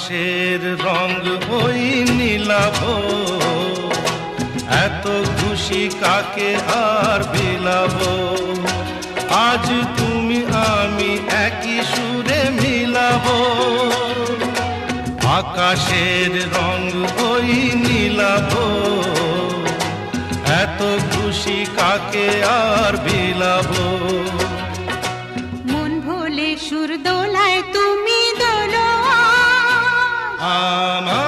আকাশের রং ওই নীলাভ, এত খুশি কাকে আর বিলাবো। আজ তুমি আমি একই সুরে মিলাবো। আকাশের রং ওই নীলাভ, এত খুশি কাকে আর বিলাবো।